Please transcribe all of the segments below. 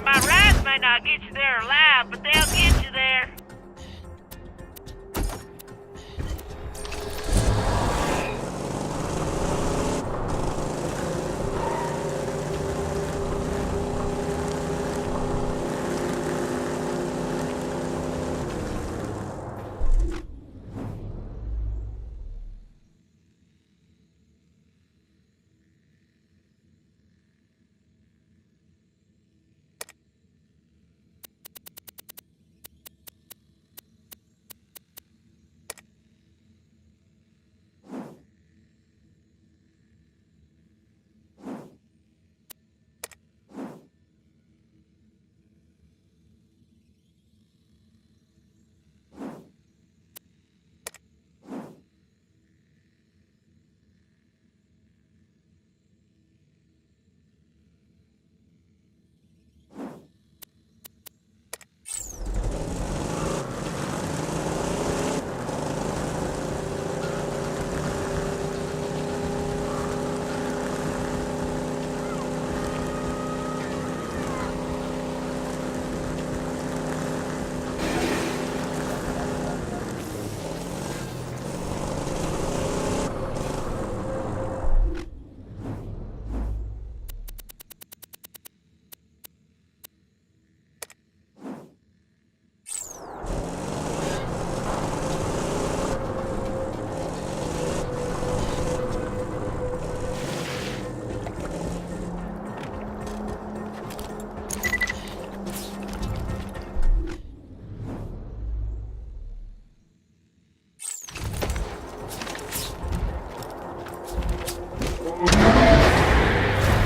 My rides may not get you there alive, but they'll get you there.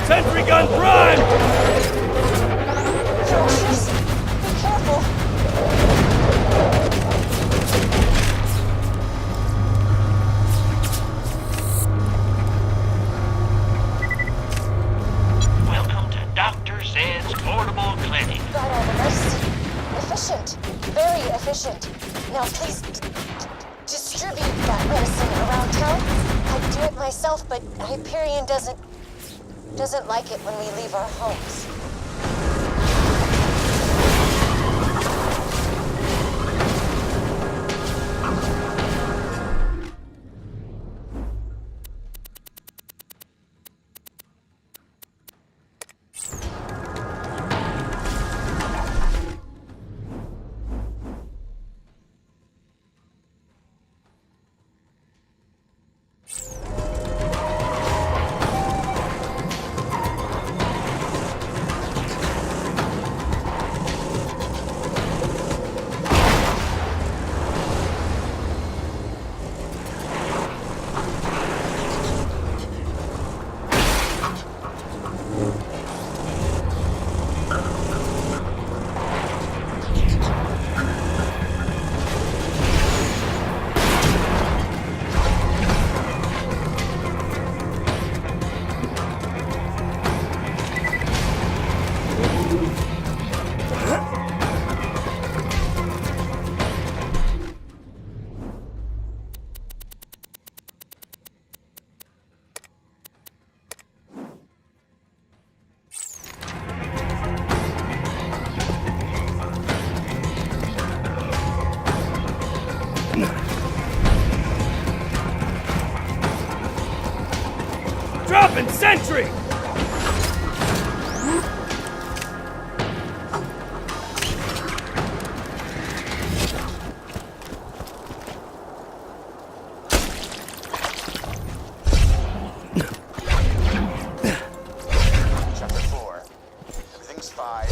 Sentry gun prime! Josh, be careful. Welcome to Dr. Zed's Portable Clinic. Got all the medicine. Efficient. Very efficient. Now please distribute that medicine around town. I'd do it myself, but Hyperion doesn't like it when we leave our homes. Dropping sentry! Chapter 4. Everything's fine.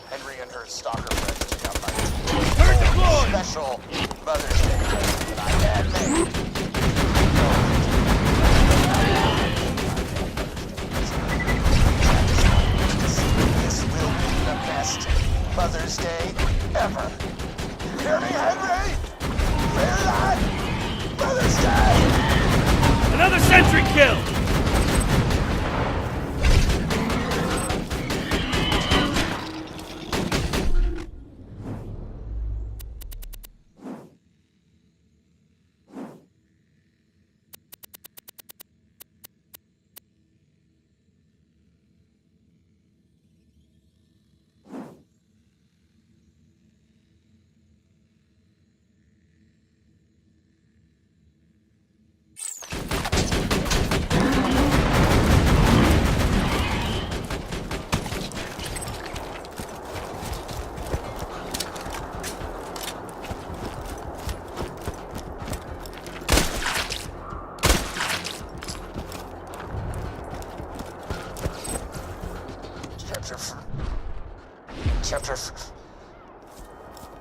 Henry and her stalker friend took out my Turret deployed! special Mother's Day present that I had made. This will be the best Mother's Day ever. Hear me, Henry? Hear that? Mother's Day! Another sentry kill!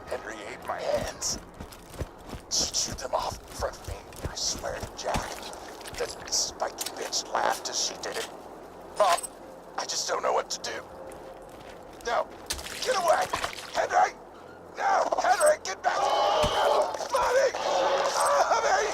Henry ate my hands. She chewed them off in front of me. I swear to Jack, that spiky bitch laughed as she did it. Mom, I just don't know what to do. No, get away! Henry! No! Henry, get back! No! Mommy! Mommy!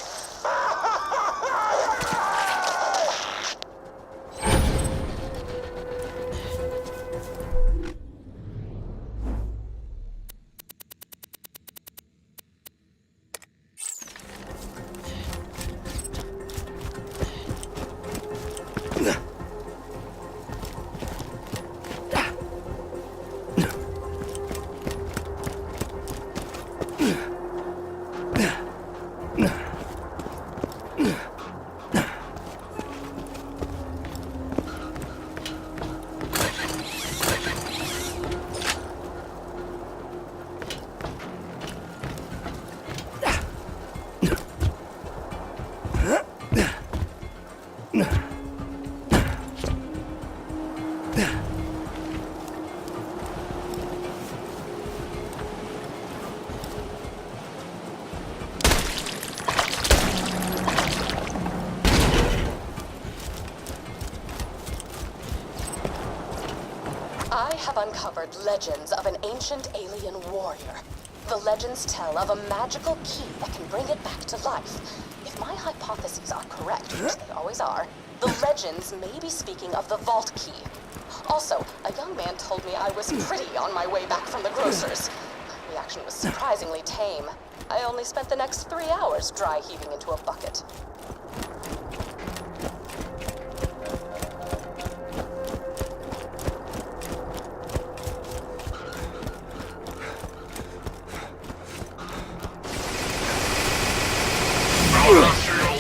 I have uncovered legends of an ancient alien warrior. The legends tell of a magical key that can bring it back to life. If my hypotheses are correct, which they always are, the legends may be speaking of the vault key. Also, a young man told me I was pretty on my way back from the grocer's. My reaction was surprisingly tame. I only spent the next 3 hours dry heaving into a bucket.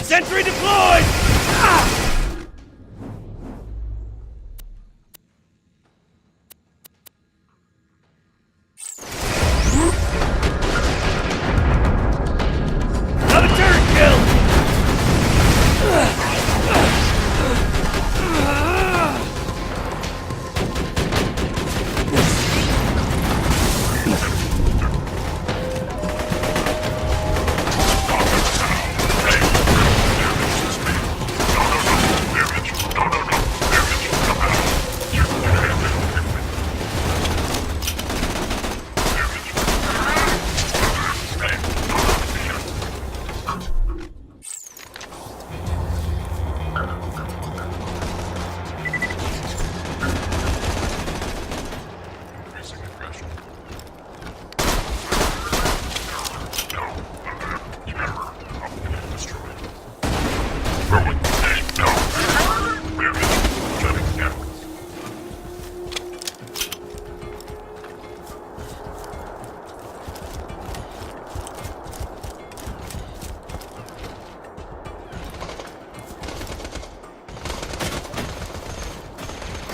Sentry deployed! Ah! Another turret kill!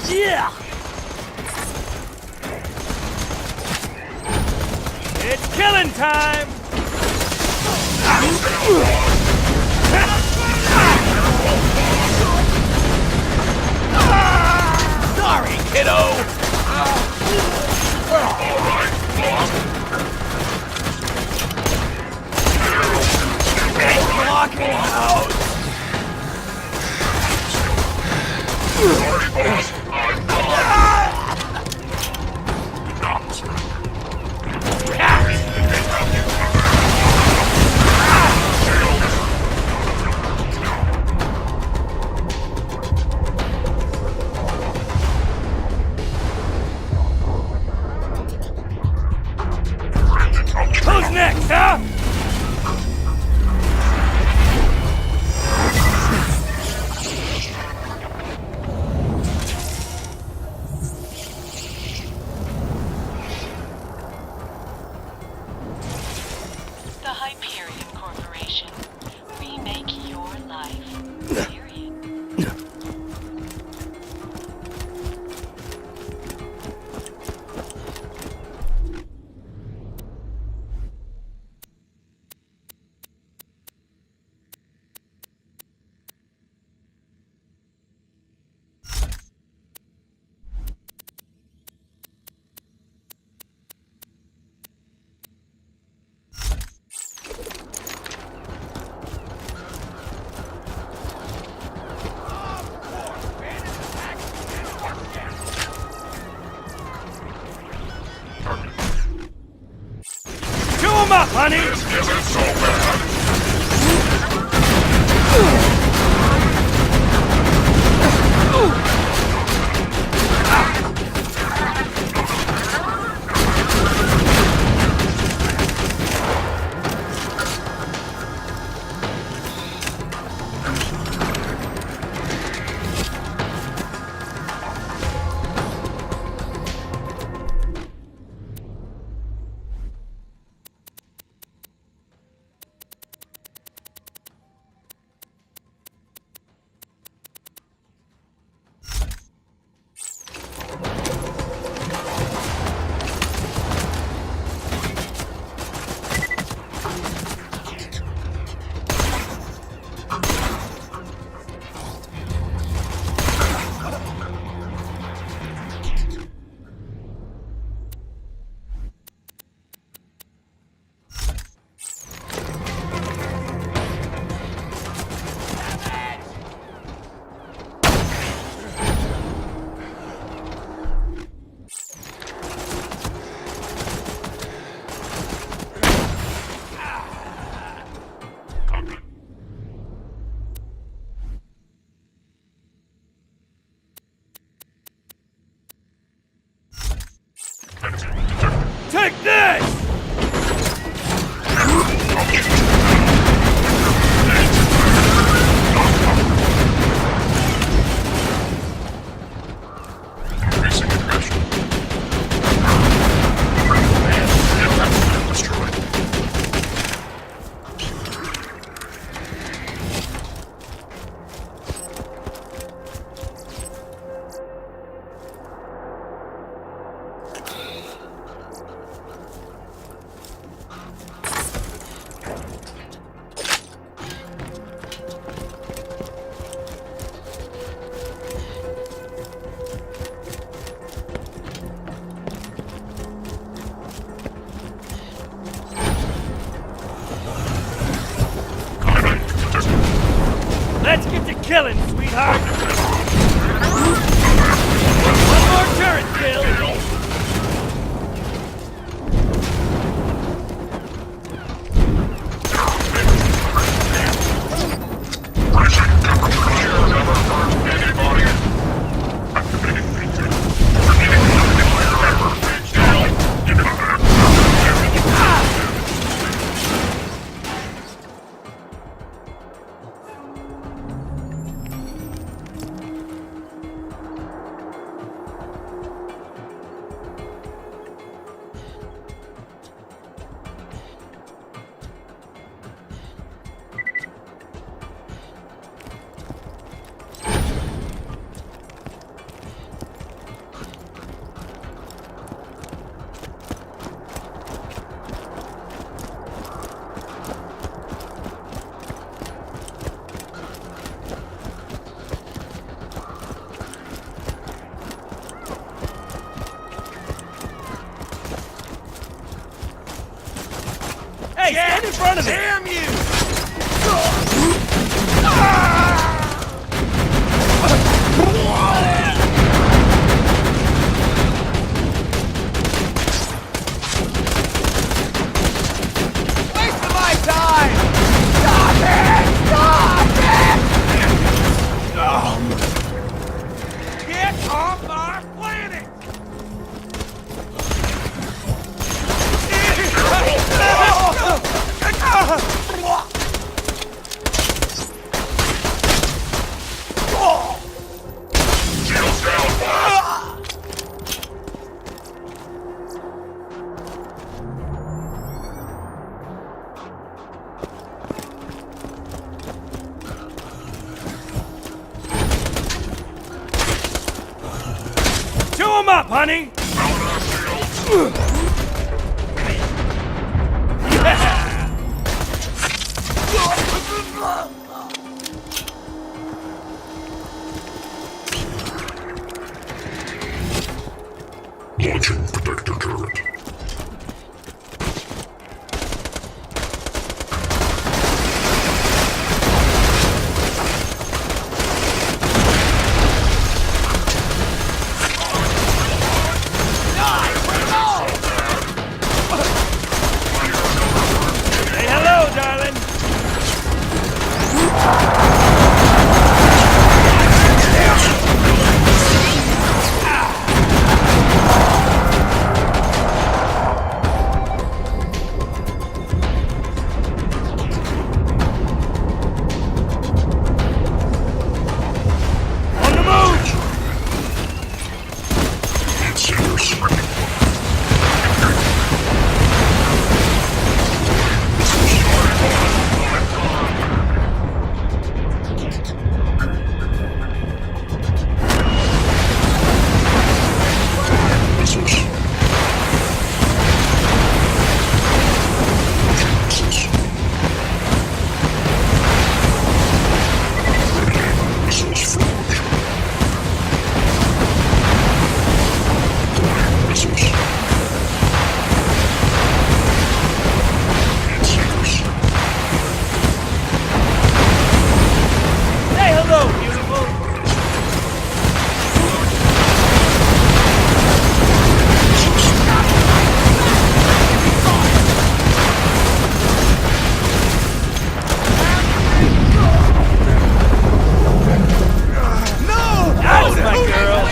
Yeah! It's killing time! Sorry, kiddo! Blocking out! Who's next, huh? The Hyperion Corporation. We make your life. Period. Chew 'em up, honey! Isn't so bad. Take this! Increasing aggression. Destroyed. right in front of me! Damn you! Wasting my time! Stop it! Stop it! Get off our planet! Chew him up, honey! Launching protector turret. Say hello, darling! On the move! Seekers. Missiles. Missiles for launch. Deploying missiles. Seekers. Say hello, beautiful! No! That's my girl!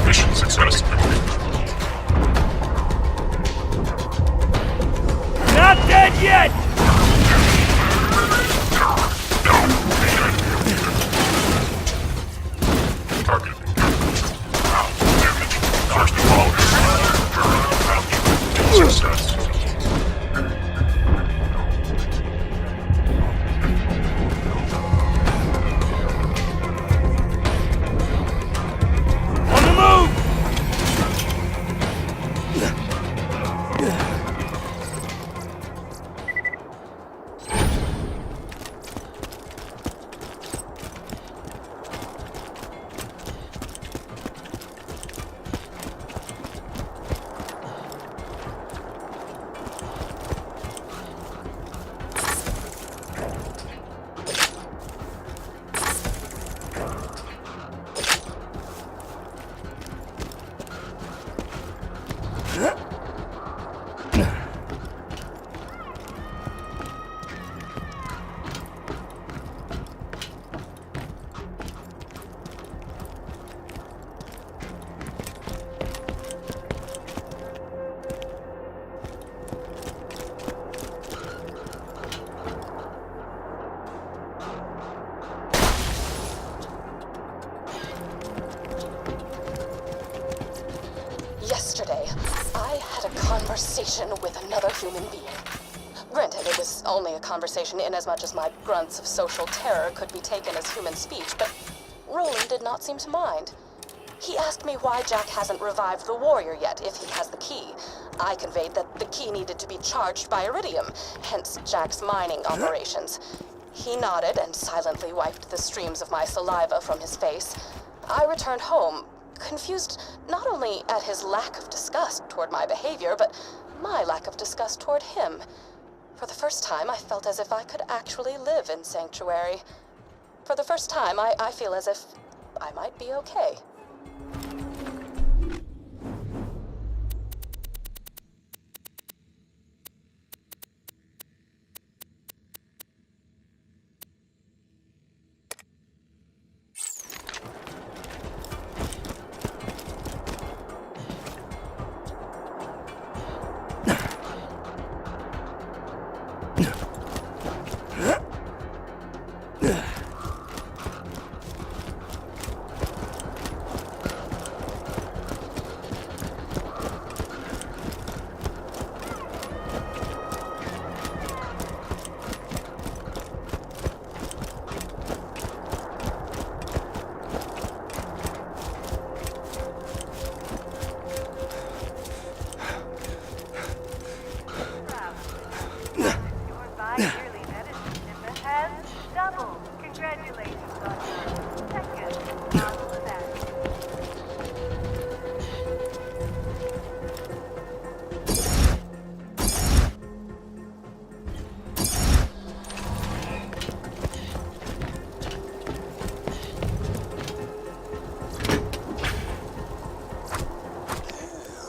Mission success. Not dead yet! Target. Damage. First of all. Success. On the move! Yesterday, I had a conversation with another human being. Granted, it was only a conversation in as much as my grunts of social terror could be taken as human speech, but Roland did not seem to mind. He asked me why Jack hasn't revived the warrior yet if he has the key. I conveyed that the key needed to be charged by iridium, hence Jack's mining operations. He nodded and silently wiped the streams of my saliva from his face. I returned home, confused not only at his lack of disgust toward my behavior, but my lack of disgust toward him. For the first time, I felt as if I could actually live in Sanctuary. For the first time, I feel as if I might be okay.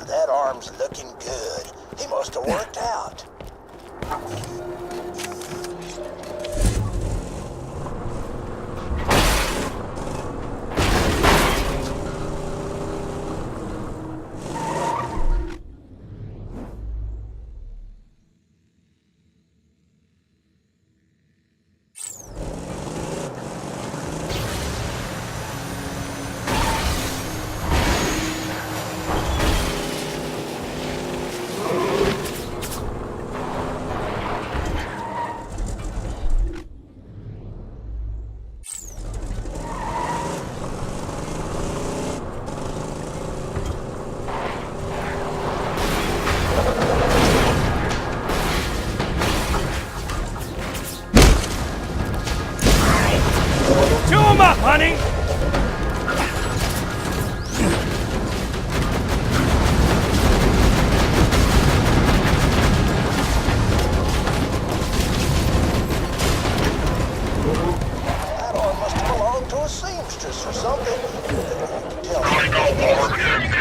That arm's looking good. He must have worked out. Chew 'em up, honey! That arm must have belonged to a seamstress or something. Tell me. I got more in here.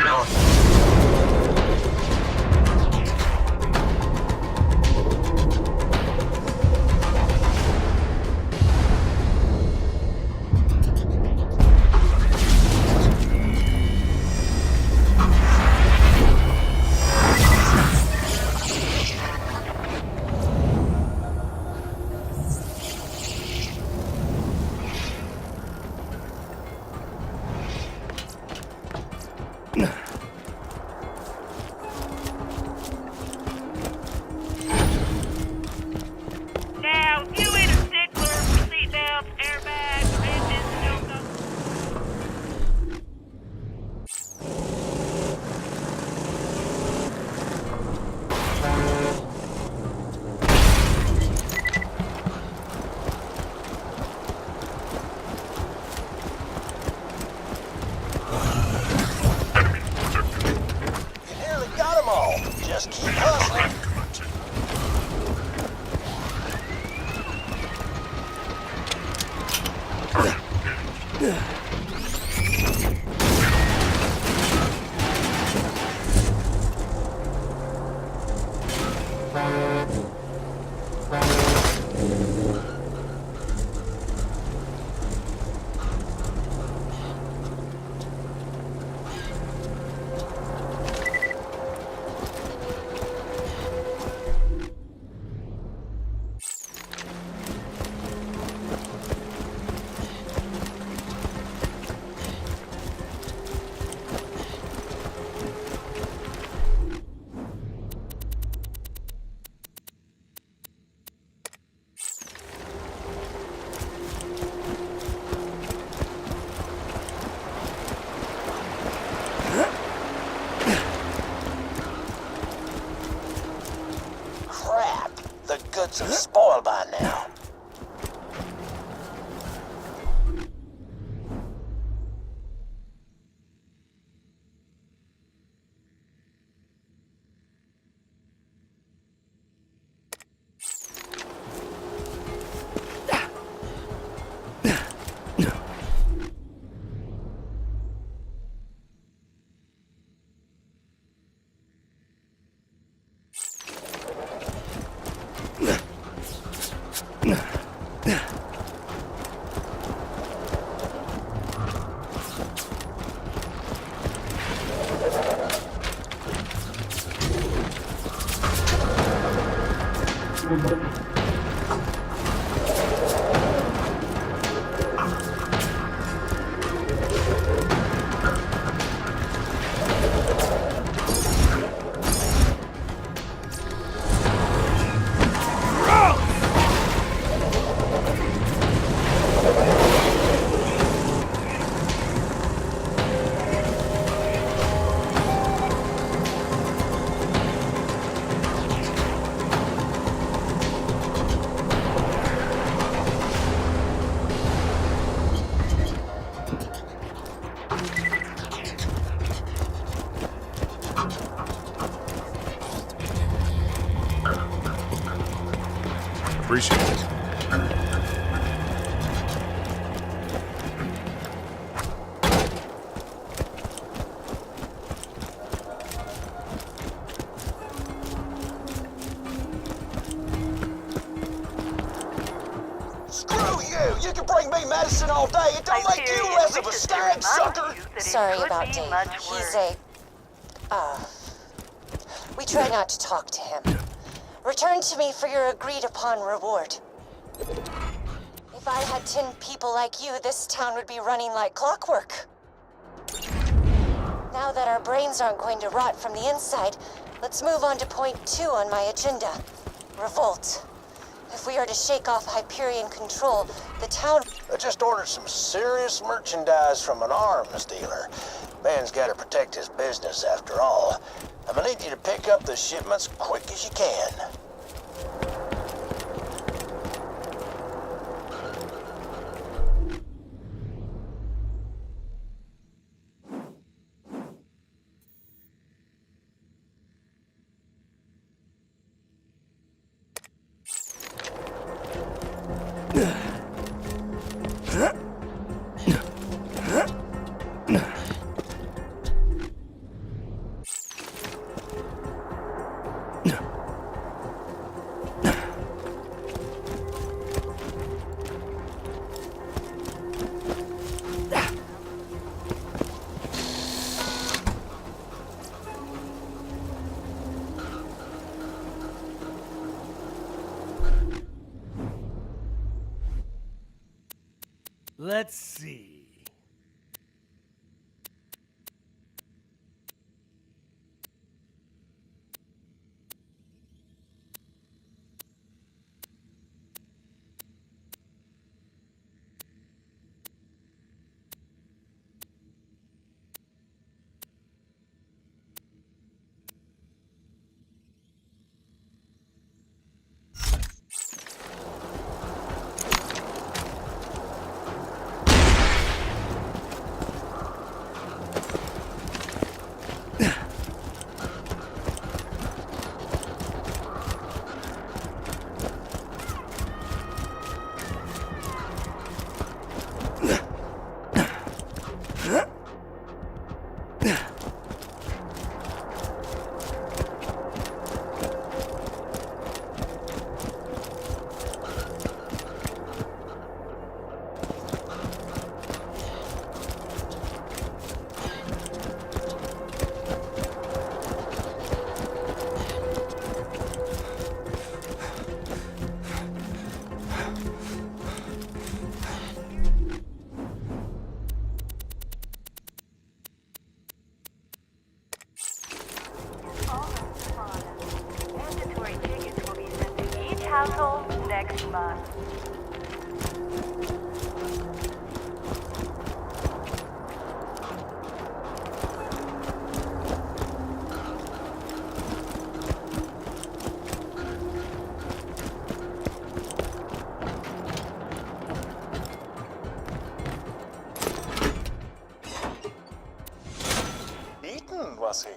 Appreciate it. Screw you! You can bring me medicine all day. It don't make you less of a stag, sucker! Sorry about Dave. He's we try not to talk to him. Return to me for your agreed-upon reward. If I had 10 people like you, this town would be running like clockwork. Now that our brains aren't going to rot from the inside, let's move on to point 2 on my agenda. Revolt. If we are to shake off Hyperion control, the town... I just ordered some serious merchandise from an arms dealer. Man's gotta protect his business after all. I'm gonna need you to pick up the shipments quick as you can. Let's see. Mandatory tickets will be sent to each household next month. Eaten, was he?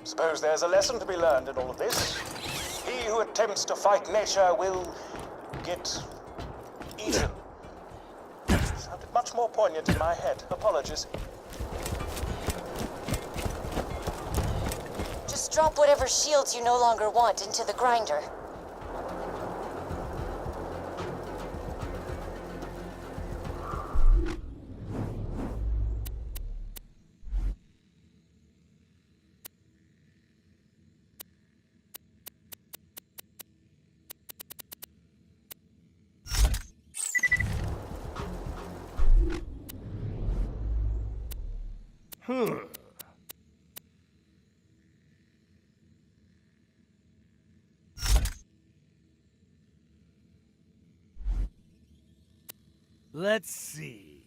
Suppose there's a lesson to be learned in all of this. He who attempts to fight nature will get eaten. Sounded much more poignant in my head. Apologies. Just drop whatever shields you no longer want into the grinder. Let's see.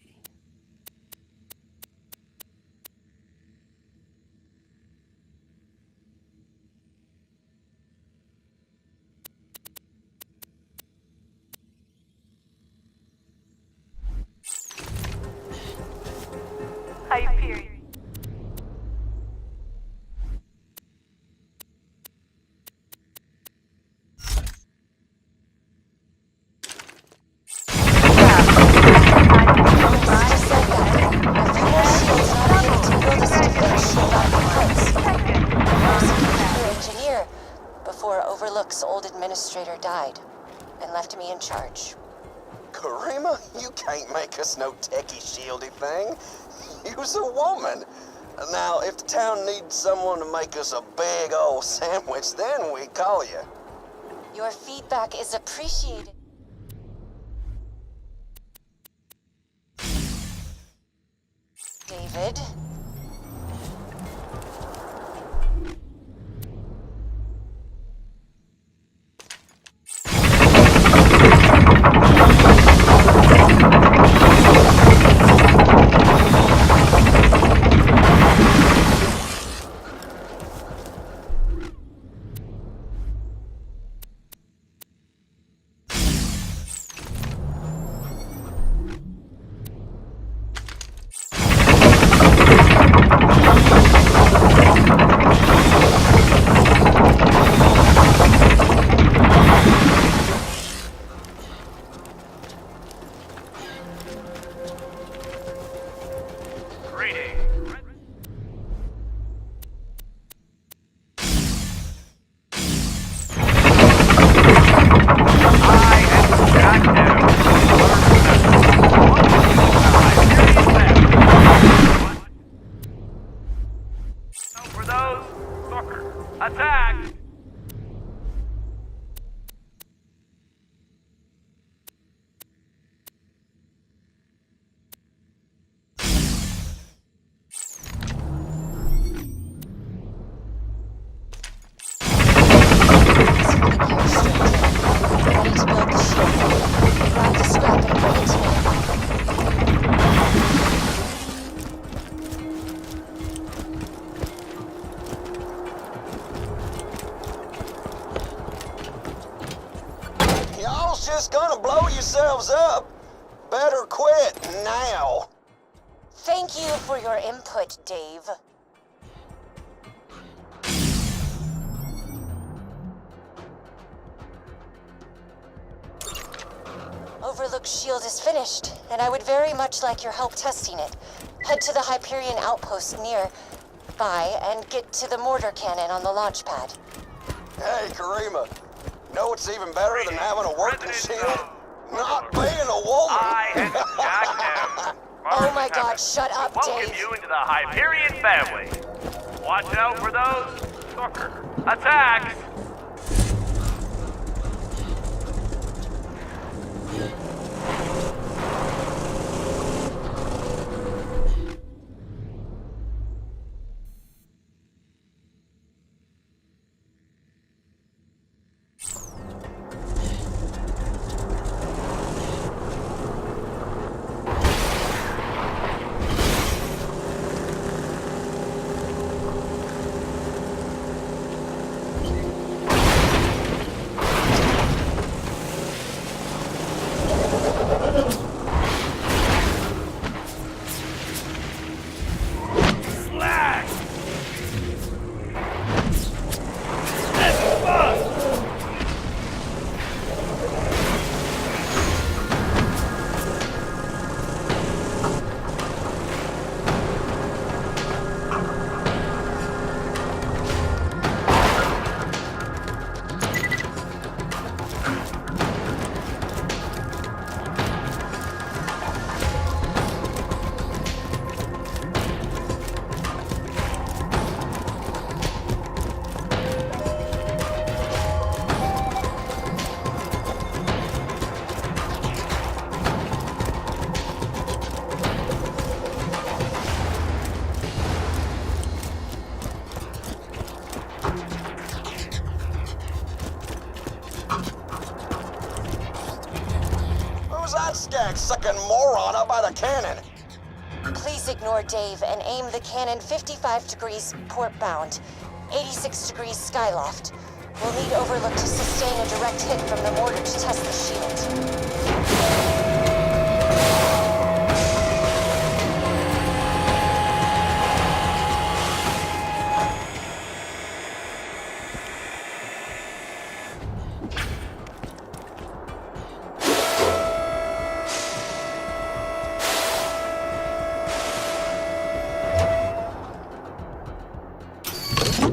Hyperion. Karima, you can't make us no techie shieldy thing. You's a woman. Now, if the town needs someone to make us a big old sandwich, then we call you. Your feedback is appreciated. David? For those fuckers. Attack! Ready to build the ship. Grab the scrap and bring it to me. Y'all's just gonna blow yourselves up. Better quit now. Thank you for your input, Dave. Overlook's shield is finished, and I would very much like your help testing it. Head to the Hyperion outpost nearby and get to the mortar cannon on the launch pad. Hey, Karima. Know what's even better than having a working shield? Not being a woman. I am Jack Down. Oh my God, shut up, Welcome Dave. you into the Hyperion family. Watch out for those fucker attacks. Who's that skag-sucking moron up by the cannon? Please ignore Dave and aim the cannon 55 degrees port bound, 86 degrees skyloft. We'll need Overlook to sustain a direct hit from the mortar to test the shield.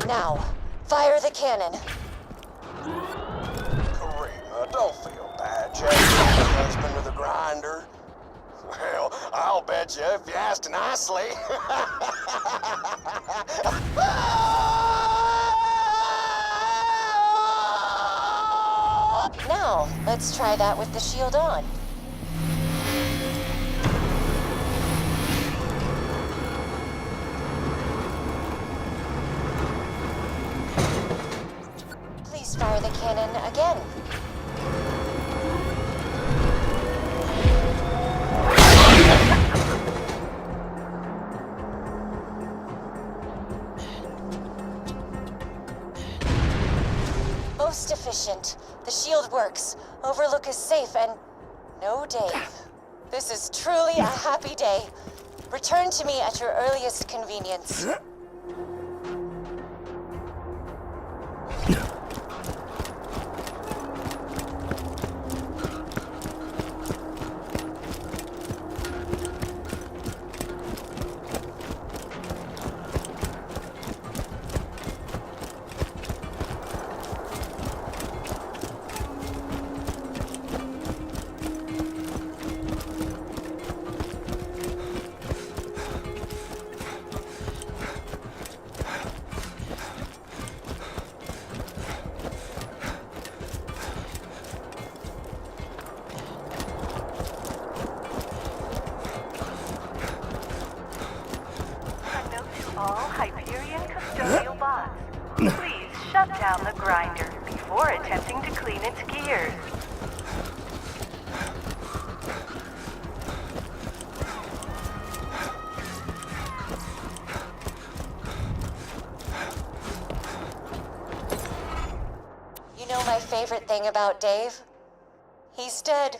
Now, fire the cannon. Karima, don't feel bad. Jack's husband to the grind. at you if you asked nicely. Now, let's try that with the shield on. Please fire the cannon again. Most efficient. The shield works. Overlook is safe and no Dave. This is truly a happy day. Return to me at your earliest convenience. All Hyperion custodial bots, please shut down the grinder before attempting to clean its gears. You know my favorite thing about Dave? He's dead.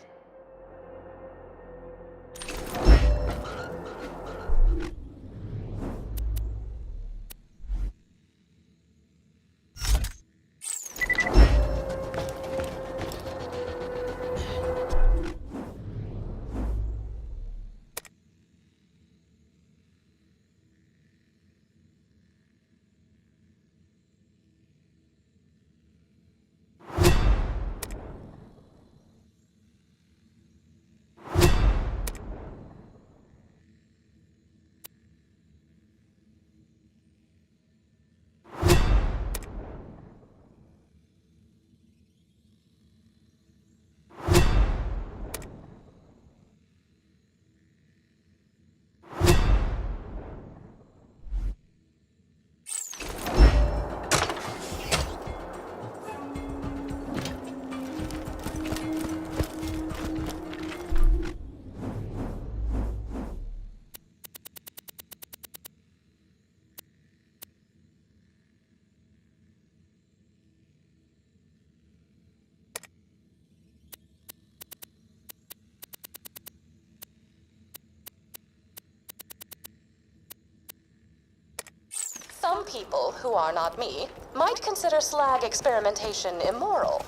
Some people, who are not me, might consider slag experimentation immoral.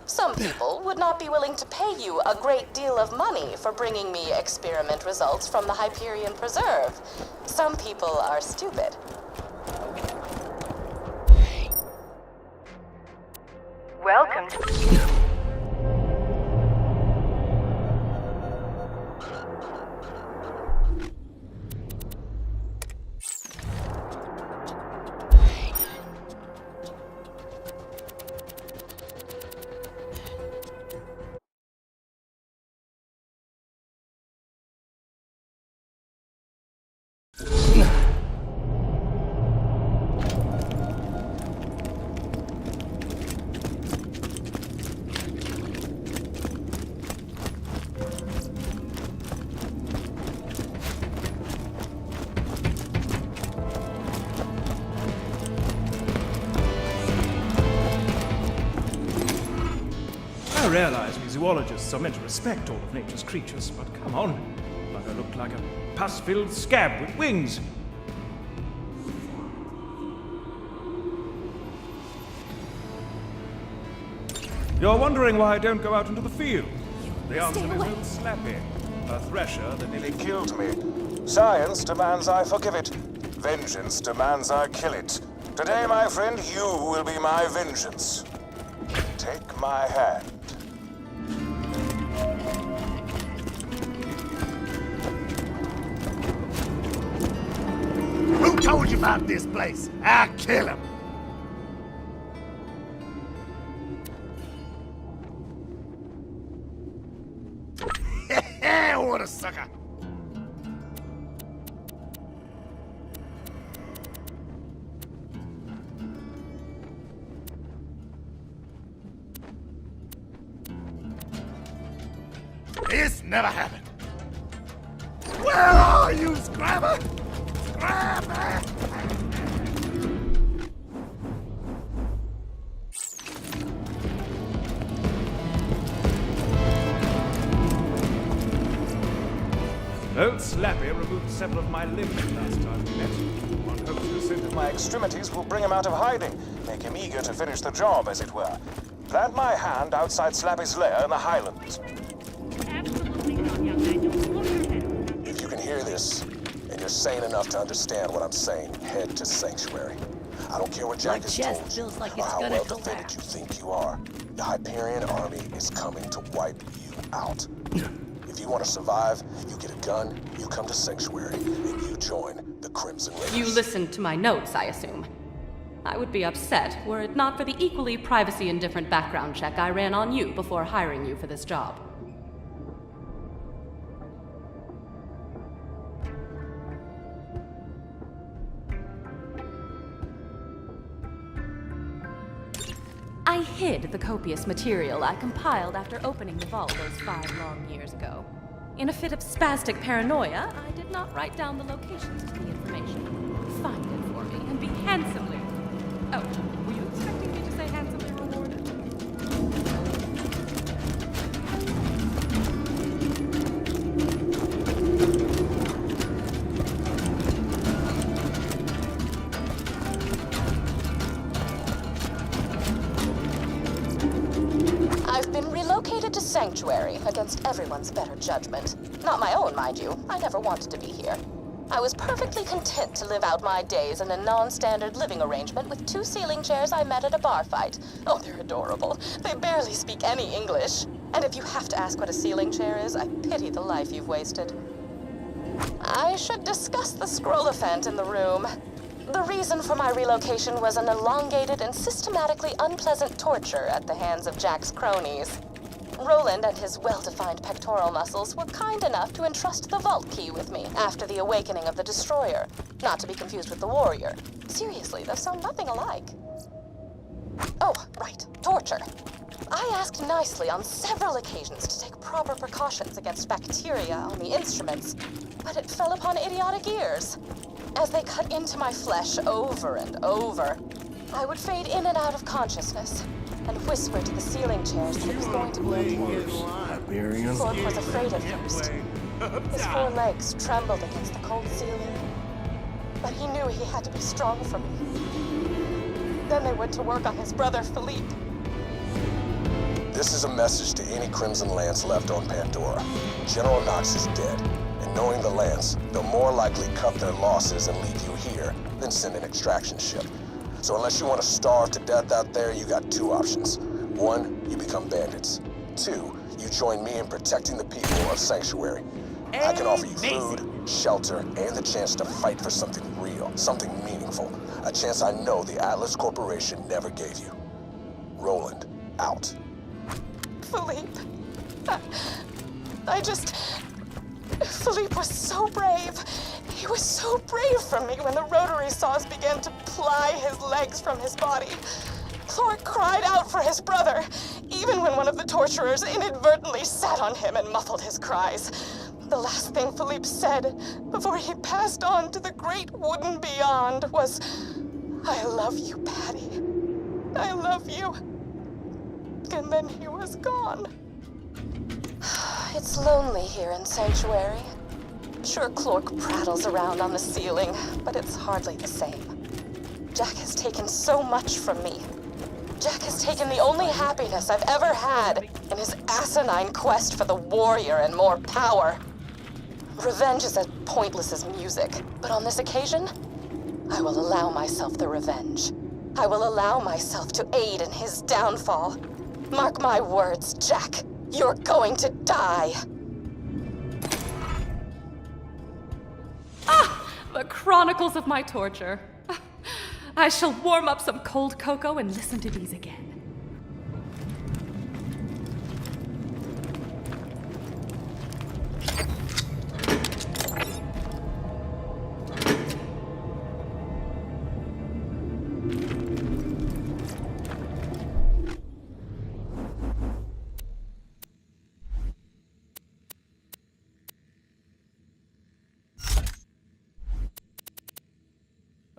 Some people would not be willing to pay you a great deal of money for bringing me experiment results from the Hyperion Preserve. Some people are stupid. Welcome to... I realize we zoologists are meant to respect all of nature's creatures, but come on. Bugger looked like a pus-filled scab with wings. You're wondering why I don't go out into the field? The answer is Will Slappy, a thresher that nearly It killed me. Science demands I forgive it. Vengeance demands I kill it. Today, my friend, you will be my vengeance. Take my hand. told you about this place. I'll kill him. What a sucker. This never happened. Where are you, Scrabber? Scrabber! Old Slappy removed several of my limbs last time we met. One hopes to send him My extremities will bring him out of hiding, make him eager to finish the job, as it were. Plant my hand outside Slappy's lair in the Highlands. If you can hear this, and you're sane enough to understand what I'm saying, head to Sanctuary. I don't care what Jack has told you, or how well defended you think you are. The Hyperion army is coming to wipe you out. If you want to survive, you get a gun, you come to Sanctuary, and you join the Crimson Raiders. You listened to my notes, I assume. I would be upset were it not for the equally privacy-indifferent background check I ran on you before hiring you for this job. I hid the copious material I compiled after opening the vault those 5 long years ago. In a fit of spastic paranoia, I did not write down the locations to the information. Find it for me and be handsomely... Oh, were you expecting me to say handsomely rewarded? I've been relocated to Sanctuary against everyone's better judgment. Not my own, mind you. I never wanted to be here. I was perfectly content to live out my days in a non-standard living arrangement with 2 ceiling chairs I met at a bar fight. Oh, they're adorable. They barely speak any English. And if you have to ask what a ceiling chair is, I pity the life you've wasted. I should discuss the scroll-ophant in the room. The reason for my relocation was an elongated and systematically unpleasant torture at the hands of Jack's cronies. Roland and his well-defined pectoral muscles were kind enough to entrust the vault key with me after the awakening of the Destroyer, not to be confused with the Warrior. Seriously, those sound nothing alike. Oh, right, torture. I asked nicely on several occasions to take proper precautions against bacteria on the instruments, but it fell upon idiotic ears. As they cut into my flesh over and over, I would fade in and out of consciousness and whisper to the ceiling chairs that it was going to be okay. Clark was afraid at first. His 4 legs trembled against the cold ceiling, but he knew he had to be strong for me. Then they went to work on his brother, Philippe. This is a message to any Crimson Lance left on Pandora. General Knox is dead, and knowing the Lance, they'll more likely cut their losses and leave you here than send an extraction ship. So unless you want to starve to death out there, you got 2 options. 1, you become bandits. 2, you join me in protecting the people of Sanctuary. I can offer you food, shelter, and the chance to fight for something real, something meaningful. A chance I know the Atlas Corporation never gave you. Roland, out. Philippe. Philippe was so brave. He was so brave for me when the rotary saws began to ply his legs from his body. Clark cried out for his brother, even when one of the torturers inadvertently sat on him and muffled his cries. The last thing Philippe said before he passed on to the great wooden beyond was, "I love you, Patty. I love you." And then he was gone. It's lonely here in Sanctuary. Sure, Clark prattles around on the ceiling, but it's hardly the same. Jack has taken so much from me. Jack has taken the only happiness I've ever had in his asinine quest for the warrior and more power. Revenge is as pointless as music, but on this occasion, I will allow myself the revenge. I will allow myself to aid in his downfall. Mark my words, Jack. You're going to die. the chronicles of my torture. I shall warm up some cold cocoa and listen to these again.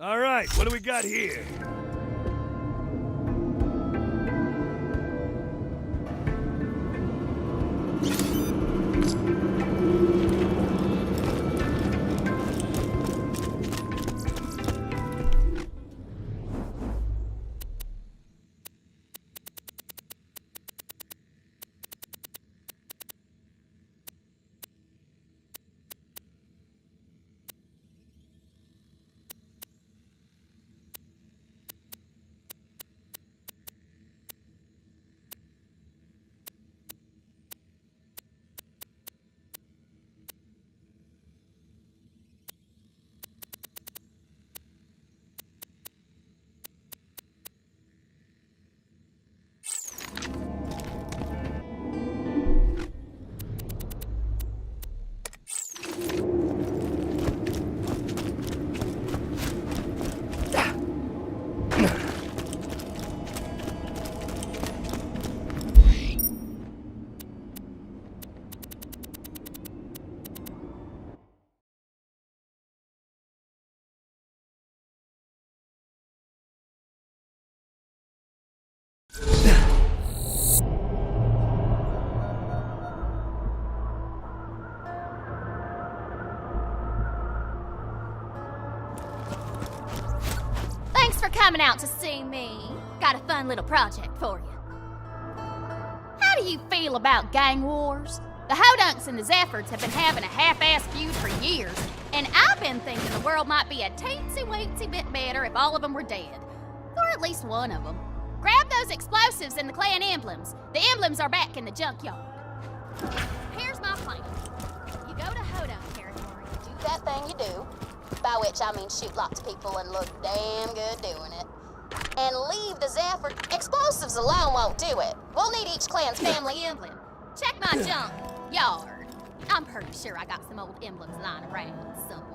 All right, what do we got here? Thanks for coming out to see me. Got a fun little project for you. How do you feel about gang wars? The Hodunks and the Zephyrs have been having a half-ass feud for years, and I've been thinking the world might be a teensy-weensy bit better if all of them were dead. Or at least one of them. Grab those explosives and the clan emblems. The emblems are back in the junkyard. Here's my plan. You go to Hodunk territory, do that thing you do, by which I mean shoot lots of people and look damn good doing it, and leave the Zephyr. Explosives alone won't do it. We'll need each clan's family emblem. Check my junk yard. I'm pretty sure I got some old emblems lying around somewhere.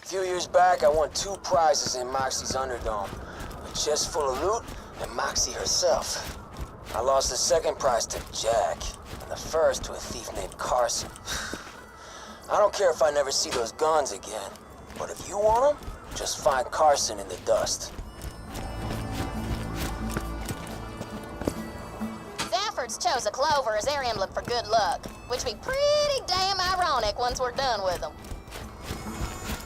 A few years back, I won 2 prizes in Moxie's Underdome. A chest full of loot, and Moxie herself. I lost the second prize to Jack, and the first to a thief named Carson. I don't care if I never see those guns again, but if you want them, just find Carson in the dust. Zephyrs chose a clover as their emblem for good luck, which be pretty damn ironic once we're done with them.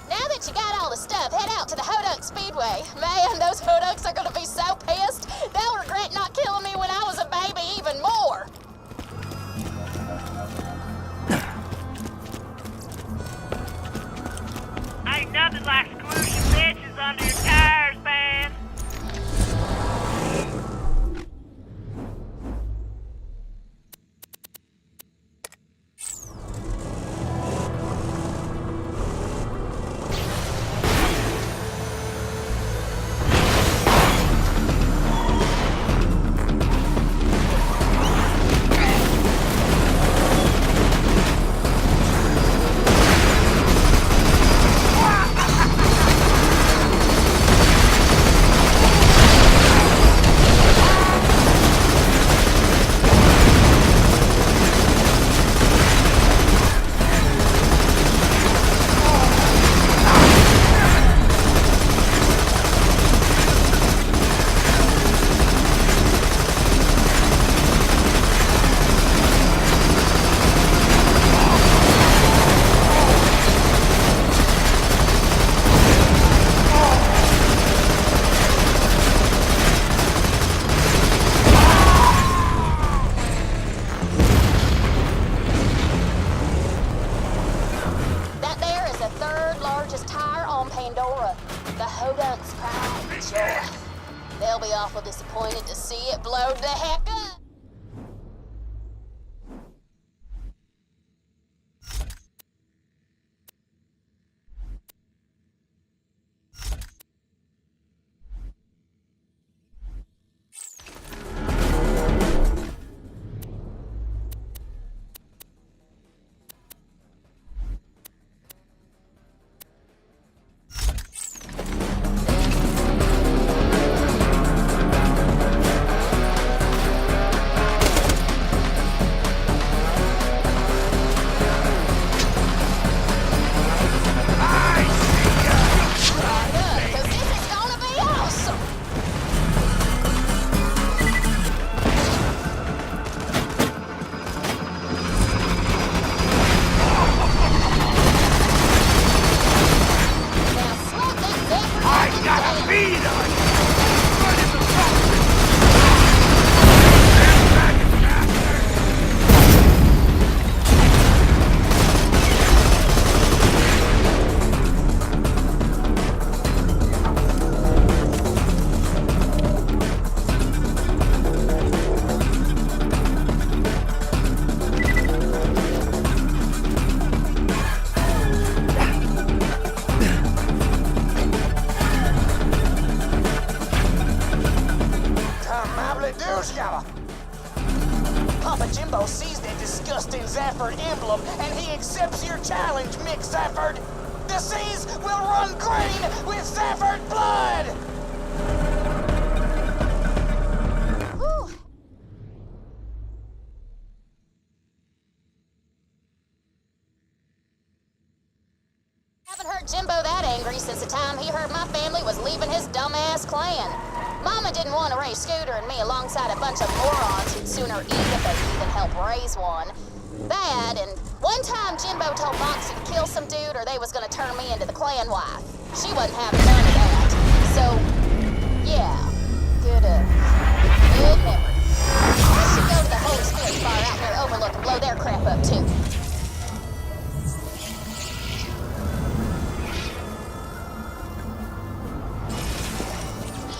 Now that you got all the stuff, head out to the Hodunk Speedway. Man, those Hodunks are gonna be so pissed, they'll regret not killing me when I was a baby even more. Ain't nothing like squishing bitches under your tires, man. awful disappointed to see it blowed the heck up. Papa Jimbo sees that disgusting Zafford emblem, and he accepts your challenge, Mick Zafford. The seas will run green with Zafford blood! Whew. Haven't heard Jimbo that angry since the time he heard my family was leaving his dumbass clan. Mama didn't want to raise Scooter and me alongside a bunch of morons who'd sooner eat if they'd even help raise one. That, and one time Jimbo told Moxie to kill some dude or they was gonna turn me into the clan wife. She wasn't having none of that. So, yeah, good memory. I should go to the Holy Spirit bar out near Overlook and blow their crap up too.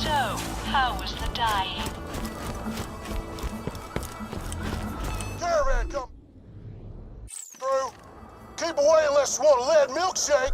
So, how was the dying? Caravan come through. Keep away unless you want a lead milkshake.